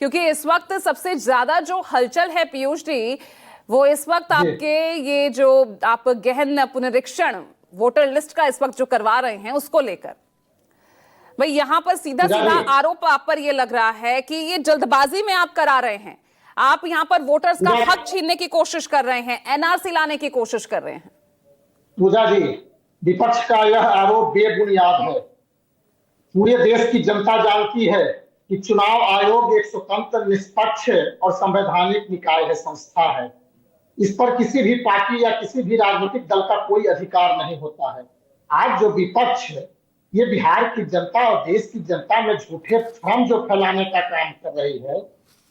क्योंकि इस वक्त सबसे ज्यादा जो हलचल है पीयूष जी, वो इस वक्त आपके ये जो आप गहन पुनरीक्षण वोटर लिस्ट का इस वक्त जो करवा रहे हैं उसको लेकर भाई यहाँ पर सीधा सीधा आरोप आप पर ये लग रहा है कि ये जल्दबाजी में आप करा रहे हैं। आप यहाँ पर वोटर्स का हक छीनने की कोशिश कर रहे हैं, एनआरसी लाने की कोशिश कर रहे हैं। पूजा जी, विपक्ष का यह आरोप बेबुनियाद है। पूरे देश की जनता जानती है कि चुनाव आयोग एक स्वतंत्र, निष्पक्ष और संवैधानिक निकाय है, संस्था है। इस पर किसी भी पार्टी या किसी भी राजनीतिक दल का कोई अधिकार नहीं होता है। आज जो विपक्ष है ये बिहार की जनता और देश की जनता में झूठे भ्रम जो फैलाने का काम कर रही है,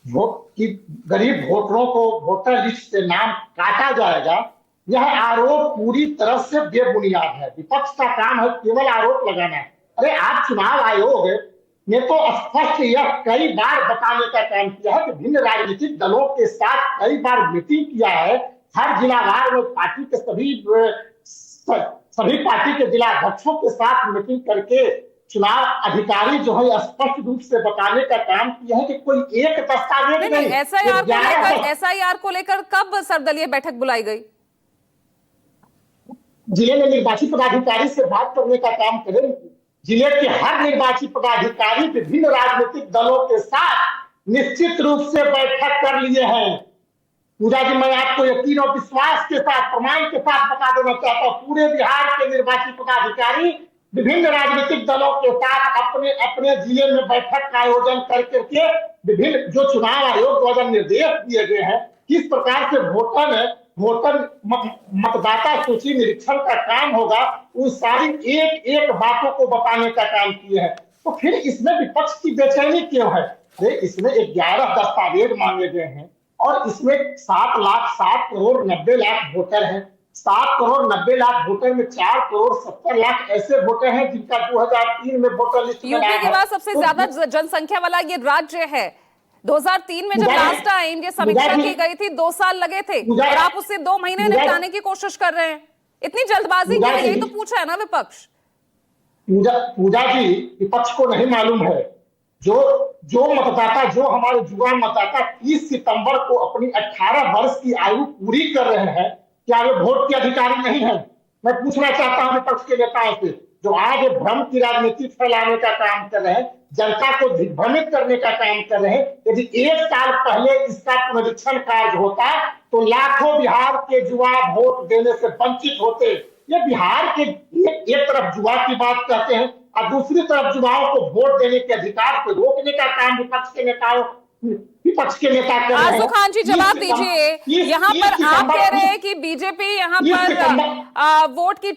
कि गरीब वोटरों को वोटर लिस्ट से नाम काटा जाएगा, यह आरोप पूरी तरह से बेबुनियाद है। विपक्ष का काम है केवल आरोप लगाना। अरे आप चुनाव आयोग ने तो स्पष्ट यह कई बार बताने का काम किया है कि विभिन्न राजनीतिक दलों के साथ कई बार मीटिंग किया है। हर जिलावार में पार्टी के सभी पार्टी के जिला अध्यक्षों के साथ मीटिंग करके चुनाव अधिकारी जो है स्पष्ट रूप से बताने का काम किया है कि कोई एक दस्तावेज नहीं। एसआईआर को लेकर कब सर्वदलीय बैठक बुलाई गई? जिले में निर्वाचित पदाधिकारी से बात करने का काम करें। जिले के हर निर्वाचित पदाधिकारी विभिन्न राजनीतिक दलों के साथ निश्चित रूप से बैठक कर लिए हैं। पूजा जी, मैं आपको यकीन और विश्वास के साथ, प्रमाण के साथ बता देना चाहता हूँ, पूरे बिहार के निर्वाचित पदाधिकारी विभिन्न राजनीतिक दलों के साथ अपने अपने जिले में बैठक का आयोजन करके विभिन्न जो चुनाव आयोग द्वारा निर्देश दिए गए हैं, किस प्रकार से वोटर मतदाता सूची निरीक्षण का काम होगा, उन सारी एक एक बातों को बताने का काम किए हैं। तो फिर इसमें विपक्ष की बेचैनी क्यों है? अरे इसमें 11 दस्तावेज मांगे गए हैं और इसमें 7 करोड़ 90 लाख वोटर हैं। 7 करोड़ 90 लाख वोटर में 4 करोड़ 70 लाख ऐसे वोटर हैं जिनका 2003 में वोटर लिस्ट में यूपी के बाद सबसे ज्यादा जनसंख्या वाला ये राज्य है। 2003 में जब लास्ट टाइम ये समीक्षा की गई थी 2 साल लगे थे और आप उससे 2 महीने निपटाने की कोशिश कर रहे हैं। इतनी जल्दबाजी क्यों? यही तो पूछा है ना विपक्ष। पूजा जी, विपक्ष को नहीं मालूम है जो मतदाता, जो हमारे युवा मतदाता 30 सितंबर को अपनी 18 वर्ष की आयु पूरी कर रहे हैं, क्या वे वोट के अधिकारी नहीं है? मैं पूछना चाहता हूं विपक्ष के नेताओं से, जो आज भ्रम की राजनीति फैलाने का काम कर रहे हैं, जनता को दिग्भ्रमित करने का काम कर रहे हैं। यदि 1 साल पहले इसका पुनरीक्षण कार्य होता तो लाखों बिहार के युवा वोट देने से वंचित होते। ये बिहार के एक तरफ युवा की बात कहते हैं और दूसरी तरफ युवाओं को वोट देने के अधिकार को रोकने का काम विपक्ष के नेता कर रहे हैं। आंसू खान जी, जवाब दीजिए। यहाँ पर आप कह रहे हैं कि बीजेपी यहाँ पर वोट की